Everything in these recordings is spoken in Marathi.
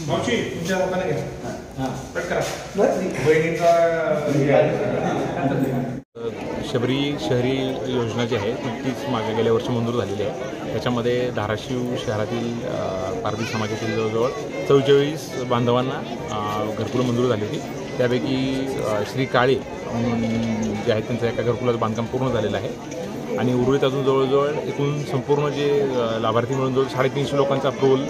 मावशी तुमच्या हाताने घ्या. कट करा. बहिणीचा शबरी शहरी योजना जी आहे नुकतीच मागे गेल्या वर्षी मंजूर झालेली आहे. त्याच्यामध्ये धाराशिव शहरातील पारधी समाजातील जवळजवळ 44 बांधवांना घरकुलं मंजूर झाली होती. त्यापैकी श्री काळे जे आहेत त्यांचं एका घरकुलाचं बांधकाम पूर्ण झालेलं आहे आणि उर्वरित अजून जवळजवळ एकूण संपूर्ण जे लाभार्थी मिळून जवळ 350 लोकांचा अप्रूव्हल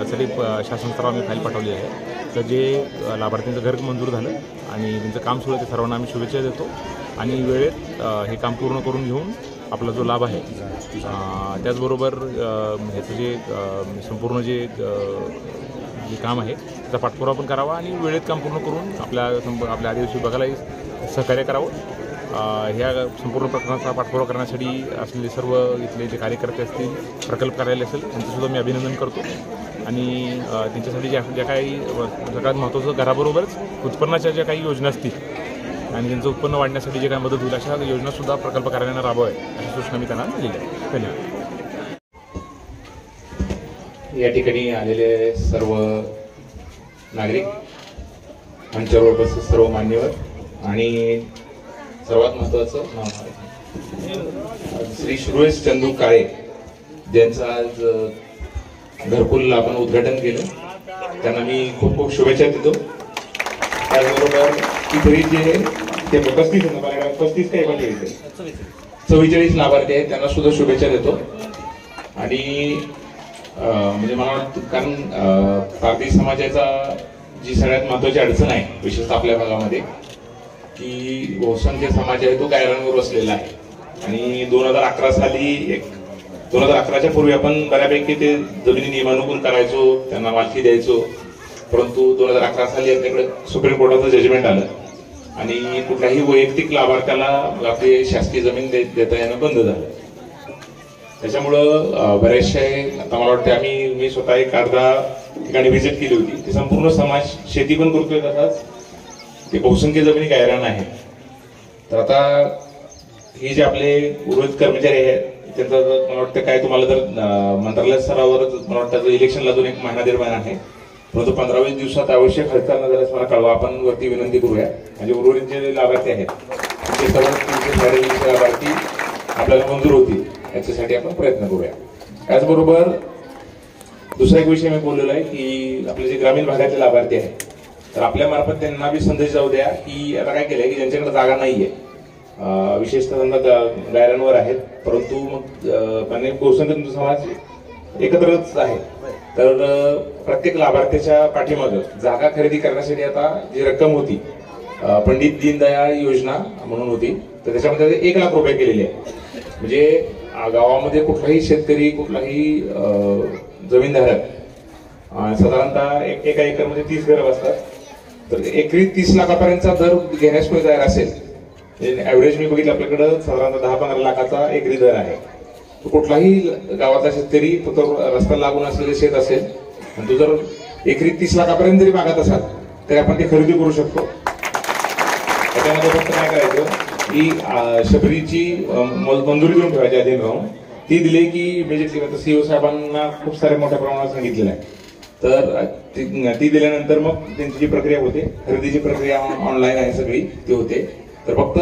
साठी शासन स्तरावर फाईल पाठवली आहे. तर जे लाभार्थ्यांचं घर मंजूर झालं आणि त्यांचं काम सुरू आहे ते सर्वांना आम्ही शुभेच्छा देतो आणि वेळेत हे काम पूर्ण करून घेऊन आपला जो लाभ आहे त्याचबरोबर ह्याचं जे संपूर्ण जे काम आहे त्याचा पाठपुरावा पण करावा आणि वेळेत काम पूर्ण करून आपल्या आदिवासी विभागालाही सहकार्य करावं. ह्या संपूर्ण प्रकरणाचा पाठपुरावा करण्यासाठी असलेले सर्व इथले जे कार्यकर्ते असतील, प्रकल्प कार्यालय असेल त्यांचंसुद्धा मी अभिनंदन करतो आणि त्यांच्यासाठी ज्या काही सगळ्यात महत्त्वाचं घराबरोबरच उत्पन्नाच्या ज्या काही योजना असतील आणि त्यांचं उत्पन्न वाढण्यासाठी जे काही मदत होईल अशा योजनासुद्धा प्रकल्प कार्यालयानं राबवाव्या अशी सूचना मी त्यांना दिलेली आहे. धन्यवाद. या ठिकाणी आलेले सर्व नागरिक, मंचावर उपस्थित सर्व मान्यवर आणि सर्वात महत्त्वाचं श्री सुरेश चंदू काळे ज्यांचं आज घरकुल आपण उद्घाटन केलं त्यांना मी खूप खूप शुभेच्छा देतो. त्याचबरोबर इतरी जे ते 35 काय 44 लाभार्थी आहेत त्यांना सुद्धा शुभेच्छा देतो. आणि म्हणजे मला वाटतं कारण पारधी समाजाचा जी सगळ्यात महत्त्वाची अडचण आहे विशेषतः आपल्या भागामध्ये की बहुसंख्य समाज आहे तो गायरांवर बसलेला आहे आणि 2011 साली 2011च्या पूर्वी आपण बऱ्यापैकी ते जमिनी नियमानुकूल करायचो, त्यांना मालकी द्यायचो. परंतु 2011 साली आपल्याकडे सुप्रीम कोर्टाचं जजमेंट आलं आणि कुठल्याही वैयक्तिक लाभार्थ्याला आपली शासकीय जमीन देता येणं बंद झालं. त्याच्यामुळं बरेचसे आता मला वाटतं मी स्वतः एक अर्धा ठिकाणी व्हिजिट केली होती. ते संपूर्ण समाज शेती पण करतोय तसाच ते बहुसंख्य जमिनी गायरान आहे. तर आता हे जे आपले उर्वरित कर्मचारी आहेत त्यांचं मला वाटतं काय तुम्हाला जर मंत्रालय स्तरावर मला वाटतं इलेक्शनला अजून 1 महिना 1.5 महिना आहे, परंतु 15-20 दिवसात आवश्यक हालचाल नजर मला कळवा. आपण वरती विनंती करूया म्हणजे उर्वरित जे लाभार्थी आहेत ते सर्व 320 लाभार्थी आपल्याला मंजूर होतील याच्यासाठी आपण प्रयत्न करूया. त्याचबरोबर दुसरा एक विषय मी बोललेला आहे की आपले जे ग्रामीण भागातले लाभार्थी आहेत तर आपल्या मार्फत त्यांना बी संदेश जाऊ द्या की आता काय केलंय की ज्यांच्याकडे जागा नाहीये विशेषतः समजा गायरांवर आहेत परंतु मग बहुसंख्य समाज एकत्रच आहे तर प्रत्येक लाभार्थ्याच्या पाठीमागं जागा खरेदी करण्यासाठी आता जी रक्कम होती पंडित दीनदयाळ योजना म्हणून होती तर त्याच्यामध्ये 1 लाख रुपये केलेले आहे. म्हणजे गावामध्ये कुठलाही शेतकरी कुठलाही जमीनधारक साधारणतः एका एकरमध्ये 30 घरं बसतात तर एकरी 30 लाखापर्यंतचा दर घेण्यास कोणी तयार असेल ऍव्हरेज मी बघितलं आपल्याकडं साधारणतः 10-15 लाखाचा एकरी दर आहे. कुठलाही गावाचा शेतकरी तो रस्ता लागून असलेले शेत असेल आणि तो जर एकरी 30 लाखापर्यंत जरी मागत असाल तरी आपण ते खरेदी करू शकतो. त्याच्यामध्ये फक्त काय करायचं की शबरीची मंजुरी देऊन ठेवायची आधी राहून ती दिली की इमिजिएटली सीओ साहेबांना खूप साऱ्या मोठ्या प्रमाणात सांगितलेलं आहे तर ती दिल्यानंतर मग त्यांची जी प्रक्रिया होते खरेदीची प्रक्रिया ऑनलाईन आहे सगळी ती होते. तर फक्त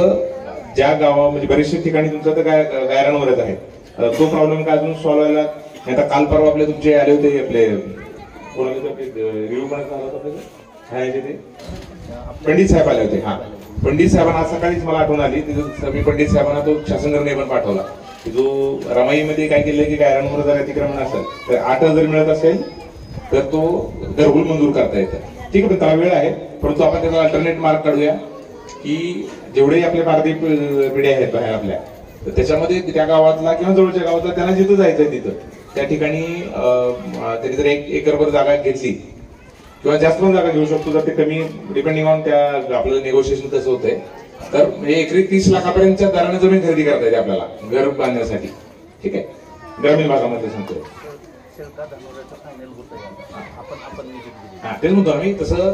ज्या गावा म्हणजे बरेचशा ठिकाणी तुमचं तर गायरांवरच आहे तो प्रॉब्लेम काय अजून सॉल्व्ह व्हायला नाही. आता काल परवा आपले तुमचे आले होते आपले रिव्ह्यू बनायचे ते पंडित साहेब आले होते. हा पंडित साहेबांना आज सकाळीच मला आठवण आली मी पंडित साहेबांना तो शासन निर्णय पण पाठवला की जो रमाईमध्ये काय केलंय की गायरांवर जर अतिक्रमण असेल तर 8 जर मिळत असेल तर तो घरकुल मंजूर करता येतं. ठीक आहे पण त्याला वेळ आहे परंतु आपण त्याचा अल्टरनेट मार्ग काढूया की जेवढेही आपले पारधी पिढ्या आहेत बाहेर आपल्या तर त्याच्यामध्ये त्या गावातला किंवा जवळच्या गावातला त्यांना जिथं जायचंय तिथं त्या ठिकाणी त्यांनी जर 1 एकरभर जागा घेतली किंवा जास्त पण जागा घेऊ शकतो जर ते कमी डिपेंडिंग ऑन त्या आपलं निगोशिएशन कसं होतंय तर म्हणजे एकरी 30 लाखापर्यंतच्या दराने जमीन खरेदी करता येते आपल्याला घर बांधण्यासाठी. ठीक आहे ग्रामीण भागामध्ये सांगतोय तेच म्हणतो मी तसं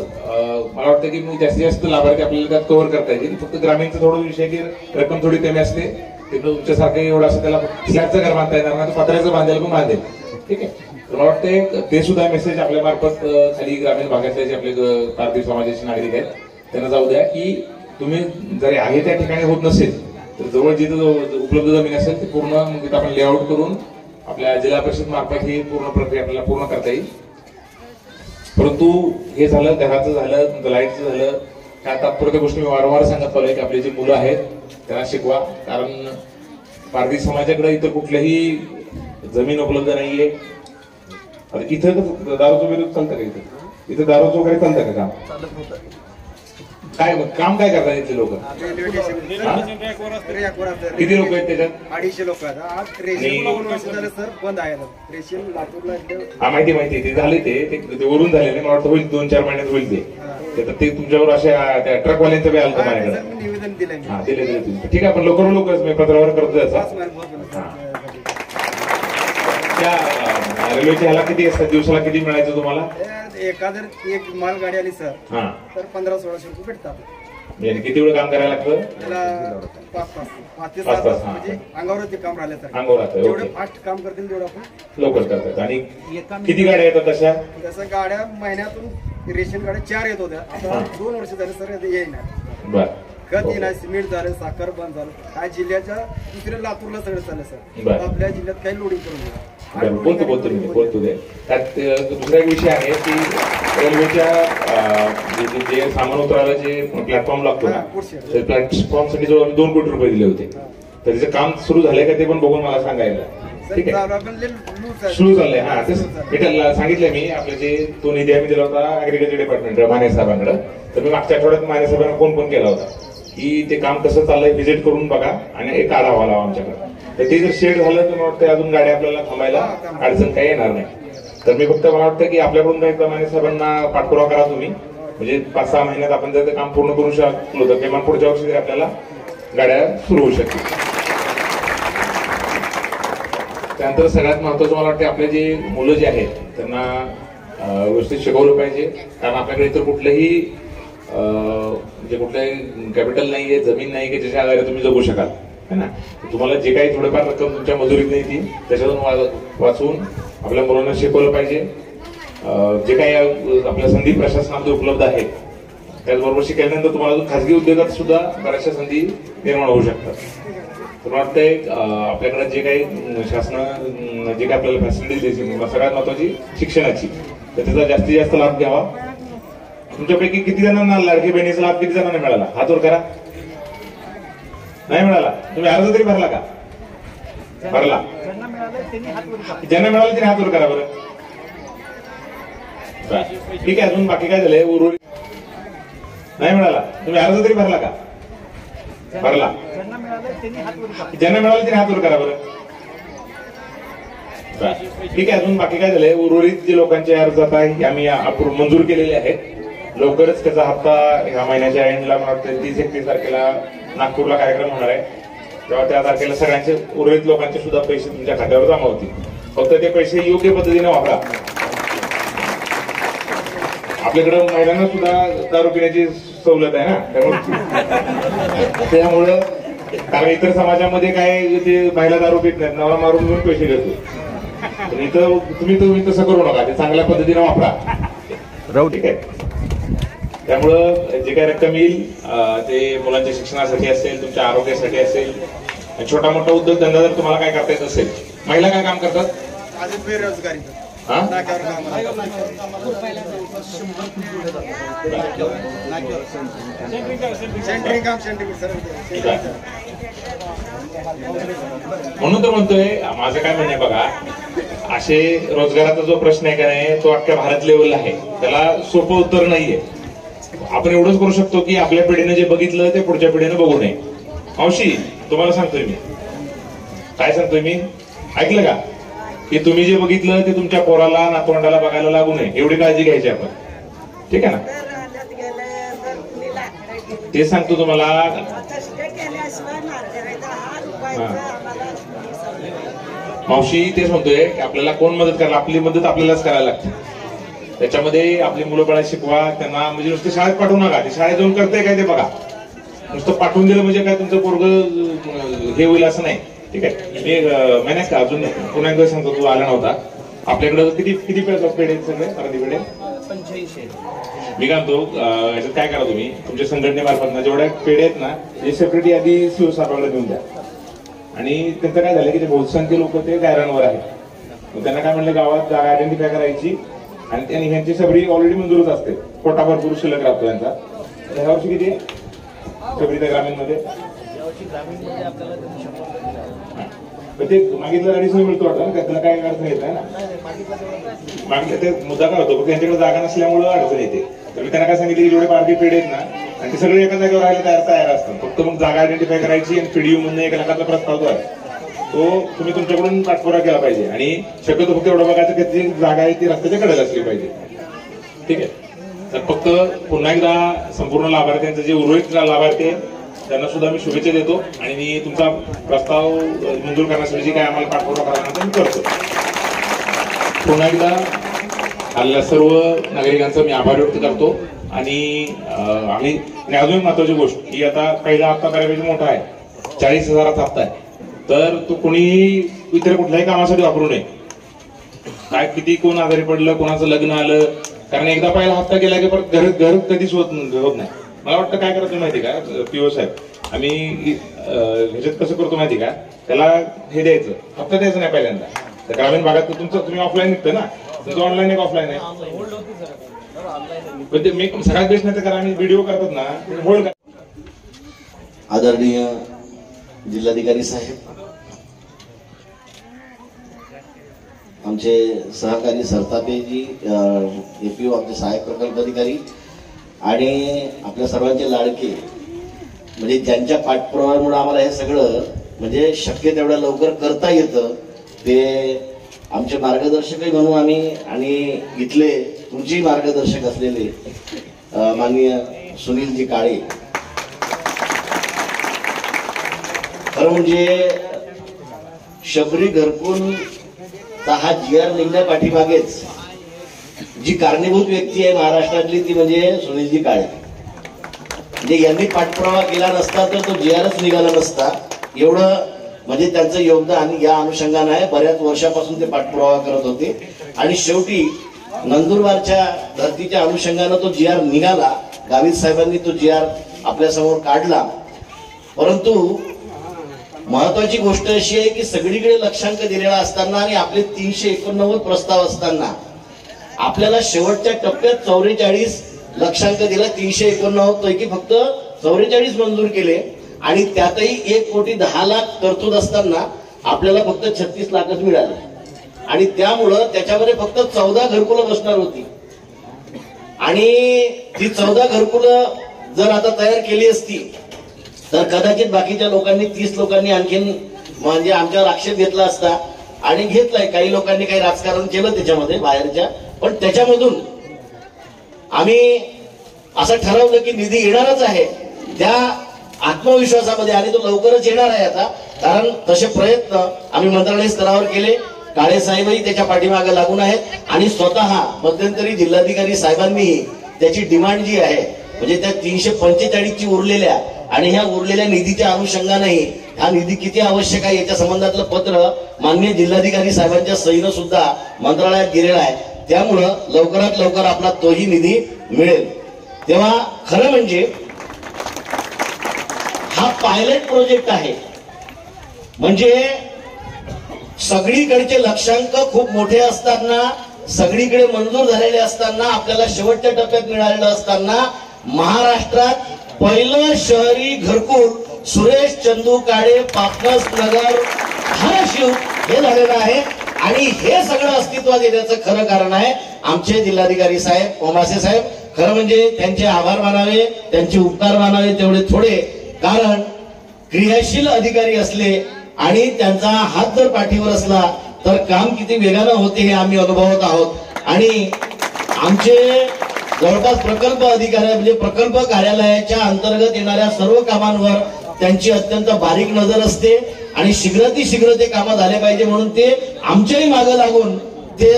मला वाटतं की जास्तीत जास्त लाभार्थी आपल्याला त्यात कव्हर करता येतील. फक्त ग्रामीणचा थोडा विषय की रक्कम थोडी कमी असते तुमच्यासारखं एवढं असं त्याला स्लॅबचं घर बांधता येणार ना पत्र्याचं बांधायला पण बांधेल. ठीक आहे तर मला वाटतं ते सुद्धा मेसेज आपल्या मार्फत खाली ग्रामीण भागातले जे आपले पारधी समाजाचे नागरिक आहेत त्यांना जाऊ द्या की तुम्ही जरी आहे त्या ठिकाणी होत नसेल तर जवळ जिथं उपलब्ध जमीन असेल ते पूर्ण तिथं आपण लेआउट करून आपल्या जिल्हा परिषद मार्फत ही पूर्ण प्रक्रिया आपल्याला पूर्ण करता येईल. परंतु हे झालं, घराचं झालं, लाईटचं झालं, ह्या तात्पुरत्या गोष्टी मी वारंवार सांगत आलोय की आपली जी मुलं आहेत त्यांना शिकवा. कारण पारधी समाजाकडे इतर कुठल्याही जमीन उपलब्ध नाहीये. इथं दारूचं विरोध चालतं का? इथं दारूचं वगैरे चालतं का काम? काय काम काय करतात इथले लोक? किती लोक आहेत त्याच्यात? 250 लोक आहेत. आज रेशन 2 वर्ष झालं सर बंद आहे. रेशन लातूरला हा माहिती ते झाले ते वरून झाले नाही. मला वाटतं होईल 2-4 महिन्यात होईल ते तुमच्यावर अशा त्या ट्रकवाल्यांचं बी आलं माझ्याकडे. निवेदन दिलं. हा दिले ठीक आहे. आपण लवकरच मी पत्रावर करतो याचा. त्या रेल्वेच्या ह्याला किती असतात? दिवसाला किती मिळायचं तुम्हाला? एखादं एक माल गाडी आली सर हा तर 1500-1600 रुपये भेटतात. म्हणजे किती वेळ काम करायला लागतं? त्याला 5 ते 7 तास म्हणजे अंगावरती काम राहिलं सर. अंगावर जेवढं फास्ट काम करतील तेवढं आपण लवकर करतात. आणि किती गाड्या येतात तशा? तसं गाड्या महिन्यातून रेशन गाड्या 4 येत होत्या. आता 2 वर्ष झाले सर येईना. बर खत येणार, सिमेंट झालं, साखर बंद झालं. काय जिल्ह्याच्या दुसऱ्या लातूरला सगळं चाललं सर. बरं. आपल्या जिल्ह्यात काही लोडिंग करून दिलं. बोलतो ते. त्यात दुसरा एक विषय आहे की रेल्वेच्या जे सामान उतरायला जे प्लॅटफॉर्म लागतो ना ते प्लॅटफॉर्म साठी जवळ 2 कोटी रुपये दिले होते. तर त्याचं काम सुरू झालंय का ते पण बघून मला सांगायला. ठीक आहे, सुरू झालंय. हा तेच सांगितलंय मी. आपले जे तो निधी आम्ही दिला होता अॅग्रिकल्चर डिपार्टमेंट माने साहेबांकडे. तर मी मागच्या आठवड्यात माने साहेबांना फोन केला होता की ते काम कसं चाललंय व्हिजिट करून बघा आणि एक आढावा लावा आमच्याकडे. तर ते जर शेड झालं तर मला वाटतं अजून गाड्या आपल्याला थांबायला अडचण काही येणार नाही. तर मी फक्त मला वाटतं की आपल्याकडून एकदा माने साहेबांना पाठपुरावा करा तुम्ही. म्हणजे 5-6 महिन्यात आपण जर ते काम पूर्ण करू शकलो तर किमान पुढच्या वर्षी तरी आपल्याला गाड्या सुरू होऊ शकतील. त्यानंतर सगळ्यात महत्वाचं मला वाटतं आपले जे मुलं जे आहेत त्यांना व्यवस्थित शिकवलं पाहिजे. कारण आपल्याकडे इतर कुठलंही जे कुठलंही कॅपिटल नाहीये, जमीन नाही की ज्याच्या आधारे तुम्ही जगू शकाल है ना. तुम्हाला जे काही थोडीफार रक्कम तुमच्या मजुरीत नाही ती त्याच्यातून वाचून आपल्या मुलांना शिकवलं पाहिजे. जे काही आपल्या संधी प्रशासनामध्ये उपलब्ध आहेत त्याचबरोबर शिकल्यानंतर तुम्हाला खासगी उद्योगात सुद्धा बऱ्याचशा संधी निर्माण होऊ शकतात. तर मला वाटतंय आपल्याकडे जे काही शासनानं जे काही आपल्याला फॅसिलिटीज द्यायची सगळ्यात महत्वाची शिक्षणाची, तर त्याचा जास्तीत जास्त लाभ घ्यावा. तुमच्यापैकी किती जणांना लाडकी बहिणीचा लाभ किती जणांना मिळाला? हात वर करा. नाही मिळाला? तुम्ही अर्ज तरी भरला का? भरला. ज्यांना मिळालं त्यांनी हात वर करा बरं. ठीक आहे. अजून बाकी काय झालंय? उर्वरित नाही मिळाला? तुम्ही अर्ज तरी भरला का? भरला. ज्यांना मिळालं त्यांनी हात वर करा बरं. ठीक आहे. अजून बाकी काय झालंय? उर्वरित जे लोकांचे अर्ज आता आम्ही मंजूर केलेले आहेत. लवकरच त्याचा हप्ता ह्या महिन्याच्या एंडला मला वाटतं 30-31 तारखेला नागपूरला कार्यक्रम होणार आहे. तेव्हा त्या तारखेला सगळ्यांचे उर्वरित लोकांचे सुद्धा पैसे तुमच्या खात्यावर जमा होतील. फक्त ते पैसे योग्य पद्धतीने वापरा. आपल्याकडे महिलांना सुद्धा दारू पिण्याची सवलत आहे ना, त्यामुळं कारण इतर समाजामध्ये काय ते महिला दारू पित नाहीत, नवरा मारून घेऊन पैसे घेतो. इथं तुम्ही तसं करू नका. ते चांगल्या पद्धतीने वापरा. ठीक आहे. त्यामुळं जे काही रक्कम येईल ते मुलांच्या शिक्षणासाठी असेल, तुमच्या आरोग्यासाठी असेल, छोटा मोठा उद्योगधंदा जर तुम्हाला काय करता येत असेल. महिला काय काम करतात? बेरोजगारी. म्हणून तर म्हणतोय, माझं काय म्हणणं आहे बघा, असे रोजगाराचा जो प्रश्न आहे का नाही तो अख्ख्या भारत लेवलला आहे. त्याला सोपं उत्तर नाहीये. आपण एवढंच करू शकतो की आपल्या पिढीने जे बघितलं ते पुढच्या पिढीने बघू नये. मावशी तुम्हाला सांगतोय मी, काय सांगतोय मी, ऐकलं का? की तुम्ही जे बघितलं ते तुमच्या पोराला नातवंडाला बघायला लागू नये एवढी काळजी घ्यायची आपण. ठीक आहे ना? ते सांगतो तुम्हाला. मावशी तेच म्हणतोय की आपल्याला कोण मदत करायला, आपली मदत आपल्यालाच करायला लागते. त्याच्यामध्ये आपली मुलं बाळा शिकवा. त्यांना म्हणजे नुसतं शाळेत पाठवू नका. ते शाळेत जाऊन करताय काय ते बघा. नुसतं पाठवून दिलं म्हणजे काय तुमचं पोरग हे होईल असं नाही. ठीक आहे. मी नाही का अजून पुन्हा एकदा सांगतो, तू आला नव्हता. आपल्याकडे किती किती पेढे आहेत सगळे अर्धी पेढे? 85. मी काय म्हणतो याच्यात काय करा तुम्ही तुमच्या संघटनेमार्फत ना जेवढ्या पेढे आहेत ना ते सेपरेट यादी सीओ साहेबांना देऊन द्या. आणि त्यांचं काय झालं की ते बहुसंख्य लोक ते गायरांवर आहेत. मग त्यांना काय म्हणलं गावात जागा आयडेंटिफाय करायची आणि त्यांनी ह्यांची सगळी ऑलरेडी मंजूरच असते. पोटा भरपूर शिल्लक राहतो यांचा. ह्या वर्षी किती आहे सगळी त्या ग्रामीणमध्ये? पण ते मागितलं 250 मिळतो वाटतं ना, त्याला काय अडचण येत आहे ना. मागितलं ते मुद्दा काय होतो त्यांच्याकडे जागा नसल्यामुळं अडचण येते. तर मी त्यांना काय सांगितलं की जेवढे पार्टी पेढे आहेत ना आणि ते सगळे एका जागेवर राहायला तयार असतात. फक्त मग जागा आयडेंटिफाय करायची आणि पीडीयू म्हणून 1 लाखाचा प्रस्ताव जो आहे तो तुम्ही तुमच्याकडून पाठपुरा केला पाहिजे. आणि शक्यतो फक्त एवढं बघायचं की ती जागा आहे ती रस्त्याच्या कडेला असली पाहिजे. ठीक आहे. तर फक्त पुन्हा एकदा संपूर्ण लाभार्थ्यांचे जे उर्वरित लाभार्थी आहेत त्यांना सुद्धा मी शुभेच्छा देतो आणि मी तुमचा प्रस्ताव मंजूर करण्यासाठी जे काय आम्हाला पाठपुरावा करायला मी करतो. पुन्हा एकदा आलेल्या सर्व नागरिकांचा मी आभार व्यक्त करतो. आणि आम्ही अजून महत्वाची गोष्ट की आता पहिला हप्ता बऱ्यापैकी मोठा आहे, 40,000चा हप्ता आहे. तर तो कोणी इतर कुठल्याही कामासाठी वापरू नये. काय किती कोण आजारी पडलं, कोणाचं लग्न आलं, कारण एकदा पहिला हप्ता गेला की परत घर कधीच होत नाही. मला वाटतं काय करतो माहिती का पीओ साहेब, आम्ही ह्याच्यात कसं करतो माहिती का, त्याला हे द्यायचं हप्ता द्यायचं नाही पहिल्यांदा. तर ग्रामीण भागात तुमचं तुम्ही ऑफलाईन निघतं ना, तुमचं ऑनलाईन आहे का ऑफलाईन आहे? पण ते मी सगळ्यात बेस्ट नाही तर कारण आम्ही व्हिडिओ करतात ना होल्ड. आदरणीय जिल्हाधिकारी साहेब, आमचे सहकारी सरतापेजी, एपीओ आमचे सहाय्यक प्रकल्प अधिकारी आणि आपल्या सर्वांचे लाडके, म्हणजे ज्यांच्या पाठपुराव्यामुळे आम्हाला हे सगळं म्हणजे शक्य तेवढ्या लवकर करता येतं, ते आमचे मार्गदर्शकही म्हणून आम्ही आणि इथले तुमची मार्गदर्शक असलेले माननीय सुनीलजी काळे. खरं म्हणजे शबरी घरकुलचा हा GR निघण्या पाठीमागेच जी कारणीभूत व्यक्ती आहे महाराष्ट्रातली ती म्हणजे सुनीलजी काळे. म्हणजे यांनी पाठपुरावा केला नसता तर तो GRच निघाला नसता. एवढं म्हणजे त्यांचं योगदान या अनुषंगानं आहे. बऱ्याच वर्षापासून ते पाठपुरावा करत होते आणि शेवटी नंदुरबारच्या धर्तीच्या अनुषंगानं तो GR निघाला. गावित साहेबांनी तो GR आपल्या समोर काढला. परंतु महत्वाची गोष्ट अशी आहे की सगळीकडे लक्षांक दिलेला असताना आणि आपले 389 प्रस्ताव असताना आपल्याला शेवटच्या टप्प्यात 44 लक्षांक दिला. 389 पैकी फक्त 44 मंजूर केले आणि त्यातही 1,10,00,000 तरतूद असताना आपल्याला फक्त 36 लाखच मिळाले. आणि त्यामुळं त्याच्यामध्ये फक्त 14 घरकुलं बसणार होती. आणि ती 14 घरकुलं जर आता तयार केली असती तर कदाचित बाकीच्या लोकांनी 30 लोकांनी आणखीन म्हणजे आमच्यावर आक्षेप घेतला असता आणि घेतलाय. काही लोकांनी काही राजकारण केलं त्याच्यामध्ये बाहेरच्या, पण त्याच्यामधून आम्ही असं ठरवलं की निधी येणारच आहे त्या आत्मविश्वासामध्ये आणि तो लवकरच येणार आहे आता. कारण तसे प्रयत्न आम्ही मंत्रालय स्तरावर केले. काळे साहेबही त्याच्या पाठीमागे लागून आहेत आणि स्वतः मध्यंतरी जिल्हाधिकारी साहेबांनीही त्याची डिमांड जी आहे म्हणजे त्या 345ची उरलेल्या आणि ह्या उरलेल्या निधीच्या अनुषंगानेही हा निधी किती आवश्यक आहे याच्या संबंधातलं पत्र माननीय जिल्हाधिकारी साहेबांच्या सहीनं सुद्धा मंत्रालयात गेलेलं आहे. त्यामुळं लवकरात लवकर आपला तोही निधी मिळेल. तेव्हा खरं म्हणजे हा पायलट प्रोजेक्ट आहे. म्हणजे सगळीकडचे लक्षांक खूप मोठे असताना, सगळीकडे मंजूर झालेले असताना, आपल्याला शेवटच्या टप्प्यात मिळालेलं असताना महाराष्ट्रात पहिलं शहरी घरकुल सुरेश चंदू काळे पापनस नगर धाराशिव हे झालेलं आहे. आणि हे सगळं अस्तित्वात येण्याचं खरं कारण आहे आमचे जिल्हाधिकारी साहेब ओमासे साहेब. खरं म्हणजे त्यांचे आभार मानावे, त्यांचे उपकार मानावे तेवढे थोडे. कारण क्रियाशील अधिकारी असले आणि त्यांचा हात जर पाठीवर असला तर काम किती वेगानं होते हे आम्ही अनुभवत आहोत. आणि आमचे जवळपास प्रकल्प अधिकारी म्हणजे प्रकल्प कार्यालयाच्या अंतर्गत येणाऱ्या सर्व कामांवर त्यांची अत्यंत बारीक नजर असते आणि शीघ्र ते कामं झाले पाहिजे म्हणून ते आमच्याही मागे लागून ते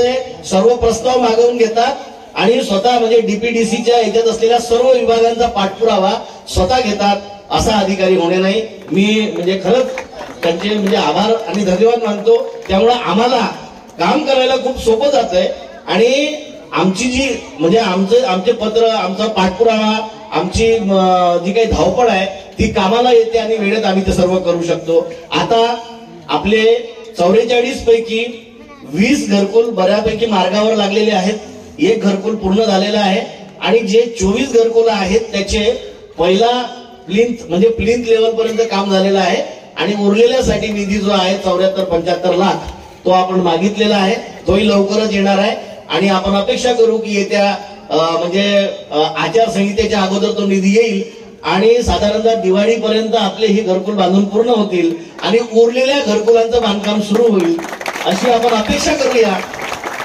सर्व प्रस्ताव मागवून घेतात आणि स्वतः म्हणजे डीपीडीसीच्या याच्यात असलेल्या सर्व विभागांचा पाठपुरावा स्वतः घेतात. असा अधिकारी होणे नाही. मी म्हणजे खरंच त्यांचे म्हणजे आभार आणि धन्यवाद मानतो. त्यामुळे आम्हाला काम करायला खूप सोपं जात आहे आणि आमची जी म्हणजे आमचे पत्र, आमचा पाठपुरावा, आमची जी काही धावपळ आहे ती कामाला येते आणि वेळेत आम्ही ते सर्व करू शकतो. आता आपले 44 पैकी 20 घरकुल बऱ्यापैकी मार्गावर लागलेले आहेत. एक घरकुल पूर्ण झालेलं आहे आणि जे 24 घरकुल आहेत त्याचे पहिला प्लिंथ लेवल पर्यंत काम झालेलं आहे आणि उरलेल्यासाठी निधी जो आहे 74-75 लाख तो आपण मागितलेला आहे. तोही लवकरच येणार आहे आणि आपण अपेक्षा करू की येत्या आचारसंहितेच्या अगोदर तो निधी येईल आणि साधारणतः दिवाळीपर्यंत आपले ही घरकुल बांधून पूर्ण होतील आणि उरलेल्या घरकुलांचं बांधकाम सुरू होईल अशी आपण अपेक्षा करूया.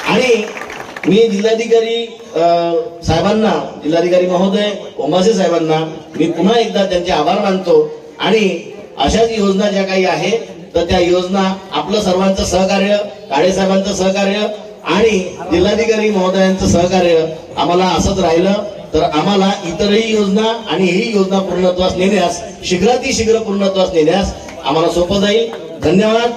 आणि मी जिल्हाधिकारी साहेबांना, जिल्हाधिकारी महोदय ओंबासे साहेबांना मी पुन्हा एकदा त्यांचे आभार मानतो आणि अशाच योजना ज्या काही आहे तर त्या योजना आपलं सर्वांचं सहकार्य, काळे साहेबांचं सहकार्य आणि जिल्हाधिकारी महोदयांचं सहकार्य आम्हाला असंच राहिलं तर आम्हाला इतरही योजना आणि ही योजना पूर्णत्वास नेण्यास शीघ्राती शीघ्र पूर्णत्वास नेण्यास आम्हाला सोपं जाईल. धन्यवाद.